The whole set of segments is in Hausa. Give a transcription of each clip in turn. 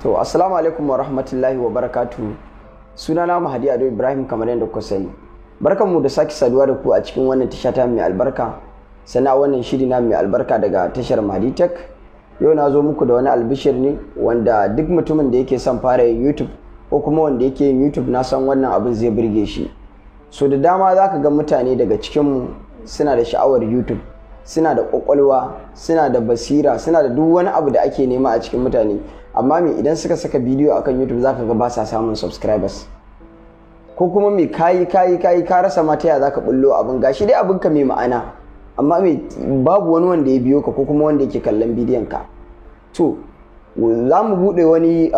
To assalamu alaikum wa rahmatullahi wa barakatuhu. Sunana Mahdi Ado Ibrahim kamar yadda kuka sani. Barkanmu da sake saduwa da ku a cikin wannan tasha ta mai albarka. Sana wannan shiri na mai albarka daga tashar Mahdi Tech. Yau na zo muku da wani albishir ne wanda duk mutumin da yake son fara yin YouTube ko kuma wanda yake yin YouTube na san wannan abin zai burge shi. So da dama zaka ga mutane daga cikinmu suna da sha'awar YouTube, suna da kwakwalwa, suna da basira, suna da duk wani abu da ake nema a cikin mutane. Amma me idan suka saka bidiyo akan YouTube zaka ga ba sa samun subscribers. Ko kuma me kayi ka rasa mata ya zaka bullo abin, gashi dai abin ka mai ma'ana amma me babu wani wanda ya biyo ka ko kuma wanda yake kallon bidiyon ka. To za mu bude wani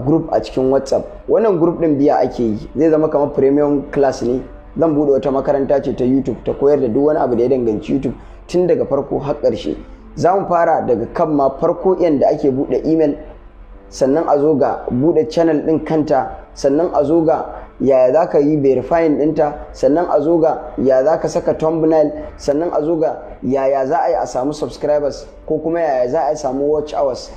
group a cikin WhatsApp. Wannan group din biya ake yi, zai zama kamar premium class ne. Zan bude wata makaranta ce ta YouTube ta koyar da duk wani abu da ya danganci YouTube tun daga farko har ƙarshe. Za mu fara daga kan ma farko yanda ake bude email, sannan a zo ga bude channel din kanta, sannan a zo ga yaya za ka yi verifying dinta, sannan a zo ga yaya za ka saka thumbnail, sannan a zo ga yaya za a yi a samu subscribers ko kuma yaya za a yi samu watch hours.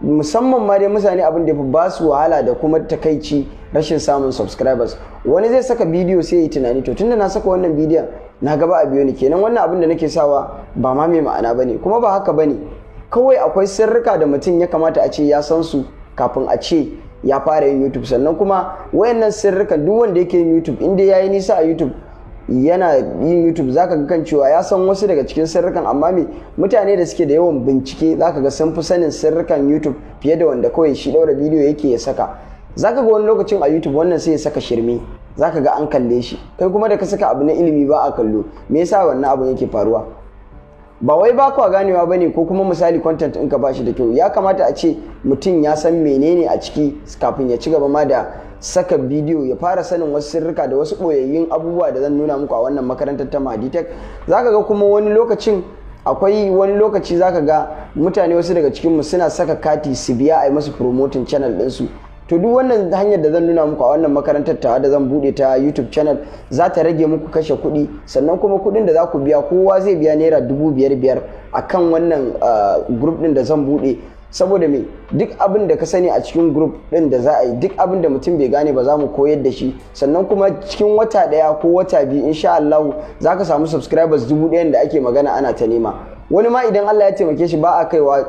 Musamman ma dai mutane abin da ya fi ba su wahala da kuma takaici rashin samun subscribers. Wani zai saka bidiyo sai ya yi tunani to tunda na saka wannan bidiyon na gaba a biyo ni, kenan wannan abin da nake sawa ba ma mai ma'ana bane, kuma ba haka bane. Kawai akwai sirrika da mutum ya kamata a ce ya san su kafin a ce ya fara yin YouTube. Sannan kuma wayannan sirrikan duk wanda yake yin YouTube inda yayi nisa a YouTube yana yin YouTube zaka ga kan cewa ya san wasu daga cikin sirrikan, amma me mutane da suke da yawan bincike zaka ga sun fi sanin sirrikan YouTube fiye da wanda kawai shi daura bidiyo yake ya saka. Zaka ga wani lokacin a YouTube wannan sai ya saka shirme, zaka ga an kalle shi, kai kuma da ka saka abu na ilimi ba a kallo. Me yasa wannan abun yake faruwa? Ba wai ba kwa ganewa bane ko kuma misali content ɗinka ba shi da kyau. Ya kamata a ce mutum ya san menene a ciki kafin ya ci gaba ma da saka bidiyo, ya fara sanin wasu sirrika da wasu ɓoyayyun abubuwa da zan nuna muku a wannan makarantar ta Mahdi Tech. Zaka ga kuma wani lokaci zaka ga mutane wasu daga cikin mu suna saka kati su biya a yi musu promoting channel ɗinsu. To duk wannan hanyar da zan nuna muku a wannan makarantar ta da zan bude ta YouTube channel za ta rage muku kashe kuɗi, sannan kuma kuɗin da za ku biya kowa zai biya naira 5,500 akan wannan group ɗin da zan bude. Saboda me duk abin da ka sani a cikin group ɗin da za a yi, duk abin da mutum bai gane ba za mu koyar da shi. Sannan kuma cikin wata ɗaya ko wata biyu insha Allah za ka samu subscribers 1,000 da ake magana ana ta nema. Wani ma idan Allah ya taimake shi ba a kaiwa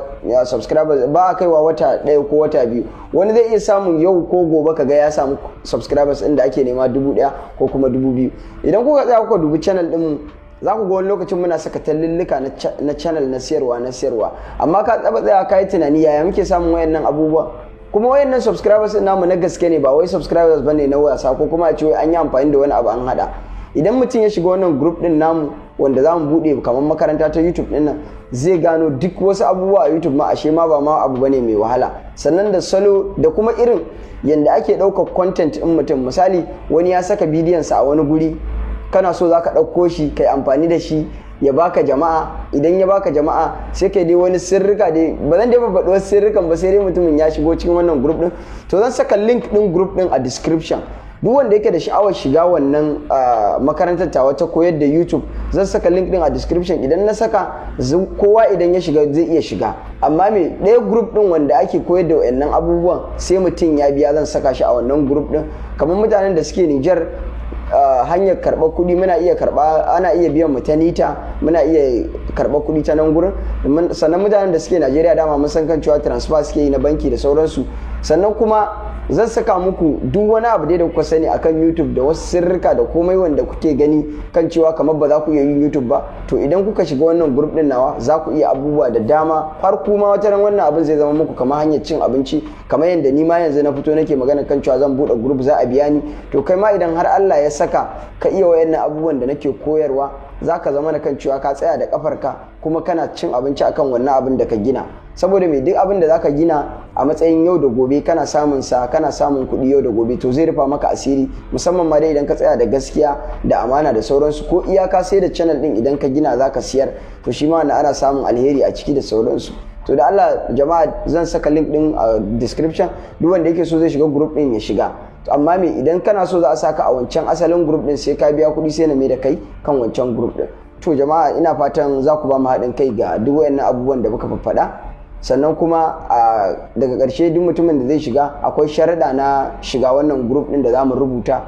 subscribers, ba a kaiwa wata ɗaya ko wata biyu. Wani zai iya samun yau ko gobe kaga ya samu subscribers ɗin da ake nema 1,000 ko kuma 2,000. Idan kuka tsaya kuka dubi channel ɗin za ku ga wani lokacin muna saka tallillika na channel na siyarwa, amma ka taba tsaya ka yi tunani yaya muke samun wayannan abubuwa. Kuma wayannan subscribers ɗin namu na gaske ne, ba wai subscribers bane na wasa ko kuma a ce an yi amfani da wani abu an hada. Idan mutum ya shiga wannan group din namu wanda za mu bude kamar makaranta ta YouTube din nan, zai gano duk wasu abubuwa a YouTube ma ashe ma ba ma abu bane mai wahala. Sannan da salo da kuma irin yanda ake ɗaukar content din mutum. Misali wani ya saka bidiyon sa a wani guri, kana so zaka ɗauko shi kai amfani da shi ya baka jama'a. Idan ya baka jama'a sai kai dai wani sirrika dai, ba zan dai babbaɗo wasu sirrikan ba sai dai mutumin ya shigo cikin wannan group din. To zan saka link din group din a description. Duk wanda yake da sha'awar shiga wannan makarantar tawa ta koyar da YouTube, zan saka link din a description. Idan na saka kowa idan ya shiga zai iya shiga. Amma me ɗaya group din wanda ake koyar da wayannan abubuwan sai mutum ya biya, zan saka shi a wannan group din. Kamar mutanen da suke Niger, hanyar karɓar kuɗi muna iya karɓa, ana iya biyan mu ta nita, muna iya karɓar kuɗi ta nan gurin. Sannan mutanen da suke Najeriya dama mun san kan cewa transfer suke yi na banki da sauransu. Sannan kuma zan saka muku duk wani abu da kuka sani akan YouTube da wasu sirrika da komai wanda kuke gani kan cewa kamar ba za ku iya yin YouTube ba. To idan kuka shiga wannan group din nawa za ku iya abubuwa da dama, har kuma wata ran wannan abin zai zama muku kamar hanyar cin abinci, kamar yadda ni ma yanzu na fito nake magana kan cewa zan bude group za a biya ni. To kai ma idan har Allah ya saka ka iya wayannan abubuwan da nake koyarwa, za ka zama na kan cewa ka tsaya da kafarka kuma kana cin abinci akan wannan abin da ka gina. Saboda mai duk abin da za ka gina a matsayin yau da gobe kana samun kuɗi yau da gobe, to zai rufa maka asiri. Musamman ma dai idan ka tsaya da gaskiya da amana da sauransu, ko iyaka sai da channel din idan ka gina za ka siyar, to shi ma ana samun alheri a ciki da sauransu. To da Allah jama'a zan saka link din a description, duk wanda yake so zai shiga group din ya shiga. Amma me idan kana so za a saka a wancan asalin group din sai ka biya kuɗi sai na mai da kai kan wancan group din. To jama'a ina fatan za ku ba mu haɗin kai ga duk wayannan abubuwan da muka faɗa. Sannan kuma daga ƙarshe duk mutumin da zai shiga akwai sharaɗa na shiga wannan group ɗin da za mu rubuta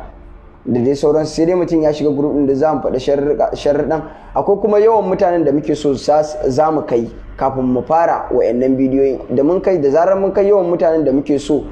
da dai sauran, sai dai mutum ya shiga group ɗin da za mu faɗa sharaɗan. Akwai kuma yawan mutanen da muke so za mu kai kafin mu fara wa'annan bidiyoyin, da mun kai da zarar mun kai yawan mutanen da muke so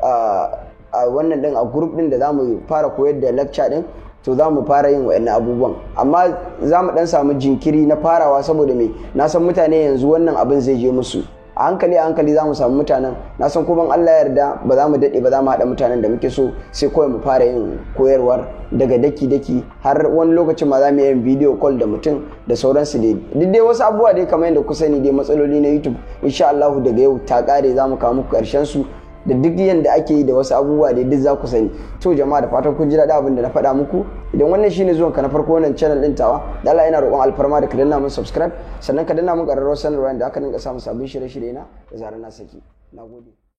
a wannan ɗin a group ɗin da za mu fara koyar da lecture ɗin, to za mu fara yin wa'annan abubuwan. Amma za mu ɗan samu jinkiri na farawa saboda me, na san mutane yanzu wannan abin zai je musu a hankali za mu samu mutanen. Na san kuma Allah yarda ba za mu daɗe ba za mu haɗa mutanen da muke so, sai kawai mu fara yin koyarwar daga daki har wani lokacin ma za mu yin video call da mutum da sauransu dai. Duk dai wasu abubuwa dai kamar yadda ku sani dai matsaloli na YouTube insha Allah daga yau ta ƙare, za mu kawo muku ƙarshen su da duk yanda ake yi da wasu abubuwa da duk za ku sani. To jama'a da fatan kun ji daɗin abin da na faɗa muku. Idan wannan shine zuwan ka na farko wannan channel ɗin tawa, da Allah yana roƙon alfarma da ka danna mun subscribe, sannan ka danna mun ƙararrawar sanarwa da aka dinga samu sabbin shirye-shirye na da zarar na saki. Nagode.